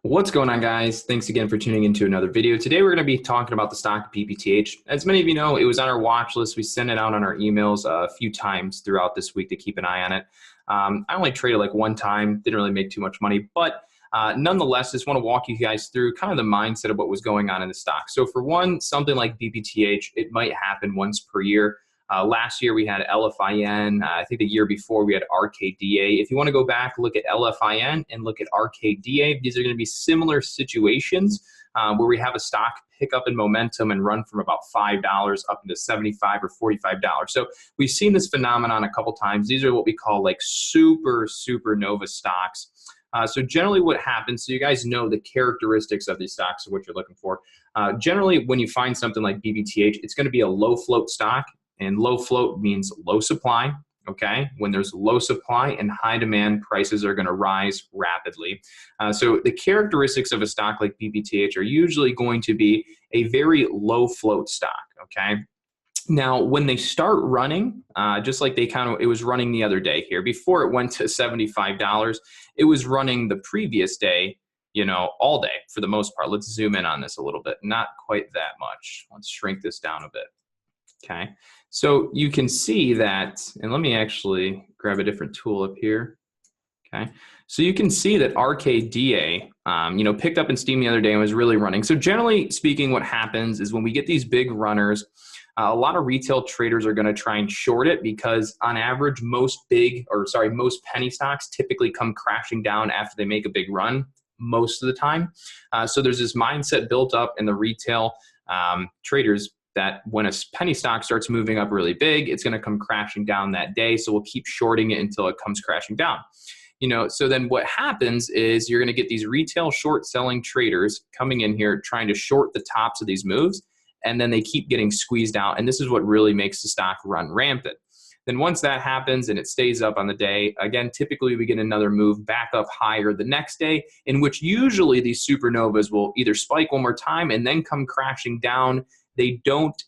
What's going on, guys? Thanks again for tuning into another video. Today we're going to be talking about the stock BPTH. As many of you know, it was on our watch list. We sent it out on our emails a few times throughout this week to keep an eye on it. I only traded like one time, didn't really make too much money, but nonetheless, just want to walk you guys through kind of the mindset of what was going on in the stock. So for one, something like BPTH, it might happen once per year. Last year we had LFIN. I think the year before we had RKDA. If you want to go back, look at LFIN and look at RKDA. These are going to be similar situations where we have a stock pick up in momentum and run from about $5 up into $75 or $45. So we've seen this phenomenon a couple times. These are what we call like supernova stocks. So generally what happens, so you guys know the characteristics of these stocks of what you're looking for. Generally, when you find something like BPTH, it's going to be a low float stock. And low float means low supply, okay? When there's low supply and high demand, prices are going to rise rapidly. So the characteristics of a stock like BPTH are usually going to be a very low float stock, okay? Now, when they start running, just like it was running the other day here, before it went to $75, it was running the previous day, you know, all day for the most part. Let's zoom in on this a little bit. Not quite that much. Let's shrink this down a bit. Okay, so you can see that, and let me actually grab a different tool up here. Okay, so you can see that RKDA, picked up in steam the other day and was really running. So generally speaking, what happens is when we get these big runners, a lot of retail traders are going to try and short it because on average, most penny stocks typically come crashing down after they make a big run most of the time. So there's this mindset built up in the retail traders that when a penny stock starts moving up really big, it's going to come crashing down that day. So we'll keep shorting it until it comes crashing down. So then what happens is you're going to get these retail short selling traders coming in here trying to short the tops of these moves, and then they keep getting squeezed out. And this is what really makes the stock run rampant. Then once that happens and it stays up on the day, again, typically we get another move back up higher the next day, in which usually these supernovas will either spike one more time and then come crashing down. They don't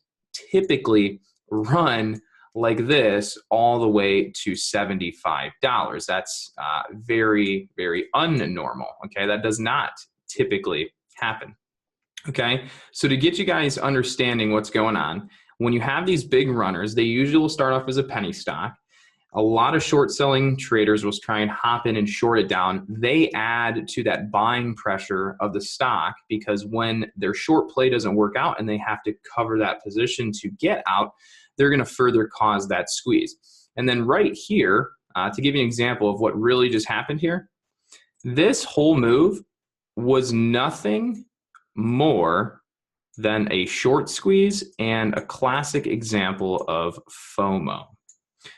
typically run like this all the way to $75. That's very, very unnormal, okay? That does not typically happen, okay? So to get you guys understanding what's going on, when you have these big runners, they usually will start off as a penny stock. A lot of short selling traders will try and hop in and short it down. They add to that buying pressure of the stock because when their short play doesn't work out and they have to cover that position to get out, they're going to further cause that squeeze. And then right here, to give you an example of what really just happened here, this whole move was nothing more than a short squeeze and a classic example of FOMO.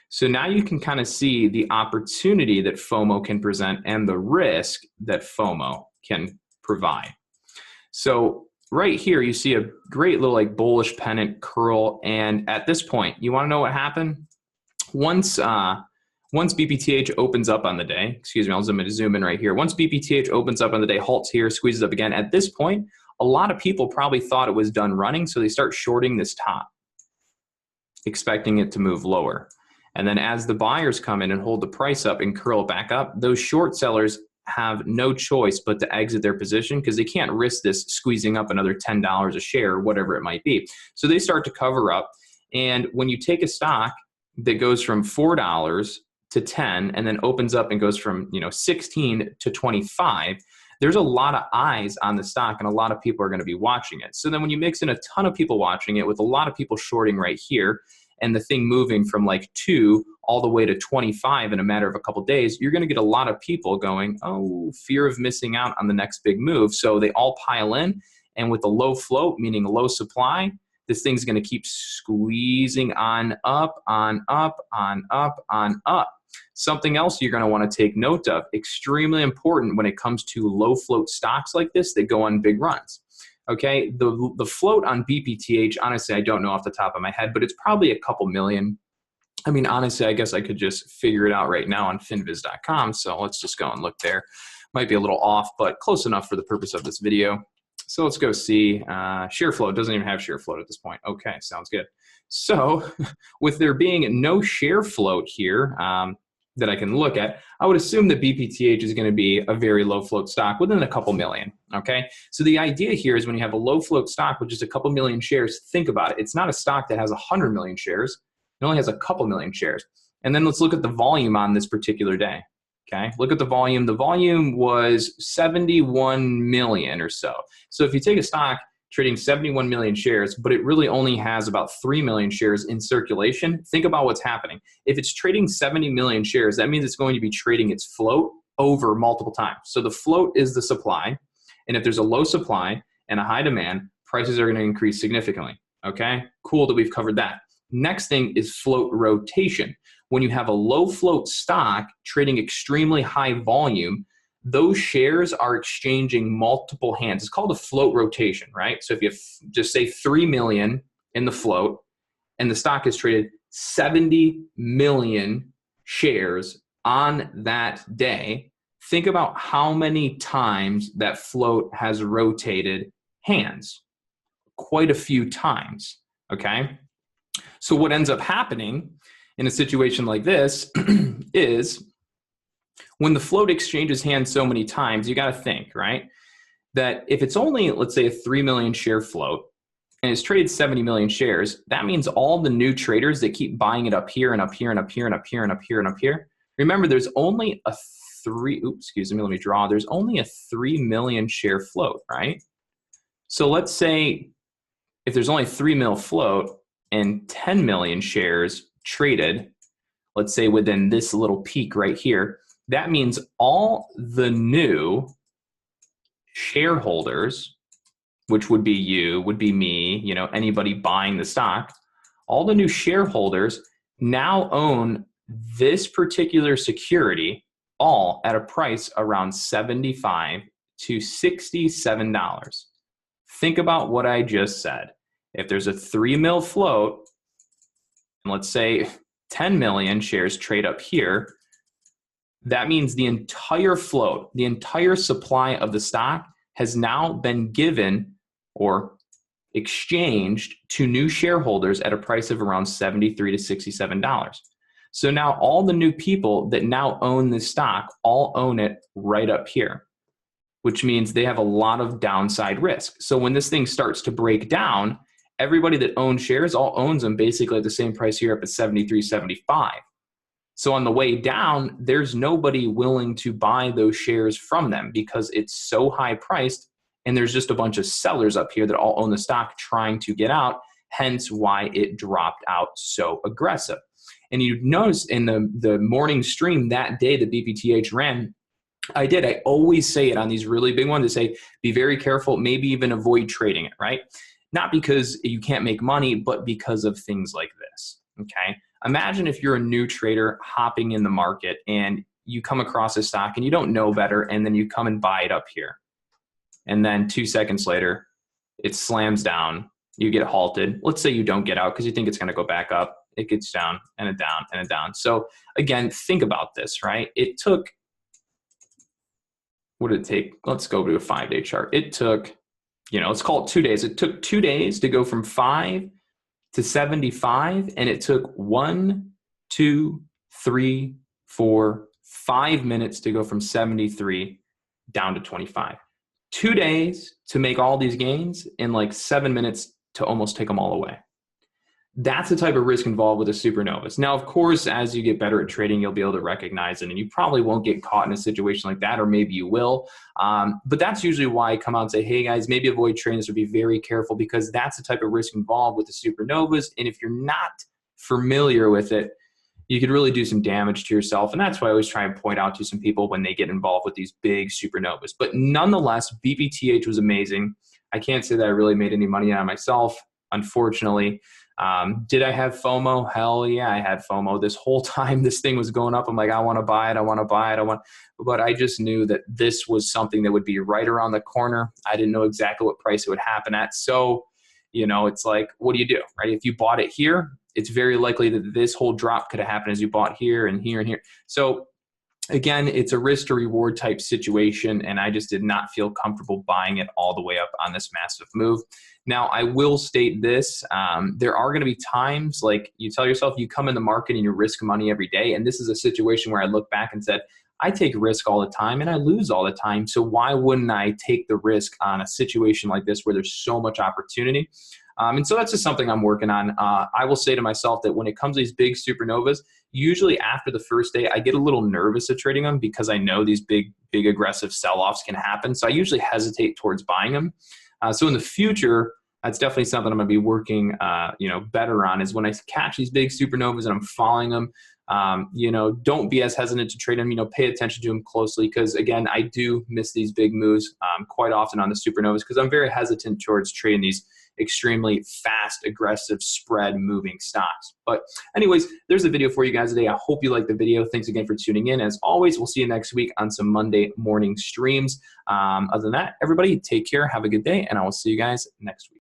So now you can kind of see the opportunity that FOMO can present and the risk that FOMO can provide. So right here, you see a great little like bullish pennant curl. And at this point, you want to know what happened? Once BPTH opens up on the day, excuse me, I'll zoom in right here. Once BPTH opens up on the day, halts here, squeezes up again. At this point, a lot of people probably thought it was done running, so they start shorting this top, expecting it to move lower. And then as the buyers come in and hold the price up and curl back up, those short sellers have no choice but to exit their position because they can't risk this squeezing up another $10 a share or whatever it might be. So they start to cover up. And when you take a stock that goes from $4 to 10 and then opens up and goes from 16 to 25, there's a lot of eyes on the stock and a lot of people are going to be watching it. So then when you mix in a ton of people watching it with a lot of people shorting right here, and the thing moving from like 2 all the way to 25 in a matter of a couple days, you're going to get a lot of people going, oh, fear of missing out on the next big move. So they all pile in, and with the low float, meaning low supply, this thing's going to keep squeezing on up, on up, on up, on up. Something else you're going to want to take note of, extremely important when it comes to low float stocks like this that go on big runs. Okay, the float on BPTH, honestly, I don't know off the top of my head, but it's probably a couple million. I mean, honestly, I guess I could just figure it out right now on finviz.com. So let's just go and look there. Might be a little off, but close enough for the purpose of this video. So let's go see share float. Doesn't even have share float at this point. Okay, sounds good. So with there being no share float here, that I can look at, I would assume that BPTH is going to be a very low float stock within a couple million. Okay. So the idea here is when you have a low float stock with just a couple million shares, think about it. It's not a stock that has 100 million shares. It only has a couple million shares. And then let's look at the volume on this particular day. Okay. Look at the volume. The volume was 71 million or so. So if you take a stock trading 71 million shares, but it really only has about 3 million shares in circulation, think about what's happening. If it's trading 70 million shares, that means it's going to be trading its float over multiple times. So the float is the supply. And if there's a low supply and a high demand, prices are going to increase significantly. Okay, cool that we've covered that. Next thing is float rotation. When you have a low float stock trading extremely high volume, those shares are exchanging multiple hands. It's called a float rotation, right? So if you have just say 3 million in the float and the stock has traded 70 million shares on that day, think about how many times that float has rotated hands. Quite a few times, okay? So what ends up happening in a situation like this is when the float exchanges hands so many times, you got to think, right? That if it's only, let's say, a 3 million share float and it's traded 70 million shares, that means all the new traders that keep buying it up here and up here and up here and up here and up here and up here. Remember, there's only a there's only a 3 million share float, right? So let's say if there's only 3 mil float and 10 million shares traded, let's say within this little peak right here, that means all the new shareholders, which would be you, would be me, you know, anybody buying the stock, all the new shareholders now own this particular security all at a price around $75 to $67. Think about what I just said. If there's a 3 mil float, and let's say 10 million shares trade up here, that means the entire float, the entire supply of the stock has now been given or exchanged to new shareholders at a price of around $73 to $67. So now all the new people that now own this stock all own it right up here, which means they have a lot of downside risk. So when this thing starts to break down, everybody that owns shares all owns them basically at the same price here up at 73, 75. So on the way down, there's nobody willing to buy those shares from them because it's so high priced, and there's just a bunch of sellers up here that all own the stock trying to get out, hence why it dropped out so aggressive. And you notice in the morning stream that day that BPTH ran, I always say it on these really big ones. I say, be very careful, maybe even avoid trading it, right? Not because you can't make money, but because of things like this, okay? Imagine if you're a new trader hopping in the market and you come across a stock and you don't know better, and then you come and buy it up here. And then 2 seconds later, it slams down, you get halted. Let's say you don't get out because you think it's going to go back up. It gets down and it down and it down. So again, think about this, right? It took, what did it take? Let's go to a 5-day chart. It took, you know, let's call it 2 days. It took 2 days to go from 5 to 75, and it took 1, 2, 3, 4, 5 minutes to go from 73 down to 25. 2 days to make all these gains, and like 7 minutes to almost take them all away. That's the type of risk involved with the supernovas. Now, of course, as you get better at trading, you'll be able to recognize it, and you probably won't get caught in a situation like that, or maybe you will. But that's usually why I come out and say, hey guys, maybe avoid trading this or be very careful, because that's the type of risk involved with the supernovas. And if you're not familiar with it, you could really do some damage to yourself. And that's why I always try and point out to some people when they get involved with these big supernovas. But nonetheless, BPTH was amazing. I can't say that I really made any money on myself, unfortunately. Did I have FOMO? Hell yeah, I had FOMO. This whole time this thing was going up, I'm like, I want to buy it, I want to buy it, but I just knew that this was something that would be right around the corner. I didn't know exactly what price it would happen at. So, you know, it's like, what do you do, right? If you bought it here, it's very likely that this whole drop could have happened as you bought here and here and here. So Again, it's a risk to reward type situation, and I just did not feel comfortable buying it all the way up on this massive move. Now, I will state this. There are going to be times like you tell yourself you come in the market and you risk money every day, and this is a situation where I look back and said, I take risk all the time and I lose all the time, so why wouldn't I take the risk on a situation like this where there's so much opportunity? And so that's just something I'm working on. I will say to myself that when it comes to these big supernovas, usually after the first day, I get a little nervous at trading them because I know these big aggressive sell-offs can happen. So I usually hesitate towards buying them. So in the future, that's definitely something I'm going to be working, better on, is when I catch these big supernovas and I'm following them. Don't be as hesitant to trade them. Pay attention to them closely, because again, I do miss these big moves quite often on the supernovas because I'm very hesitant towards trading these extremely fast, aggressive, spread moving stocks. But anyways, there's a video for you guys today. I hope you liked the video. Thanks again for tuning in. As always, we'll see you next week on some Monday morning streams. Other than that, everybody take care, have a good day, and I will see you guys next week.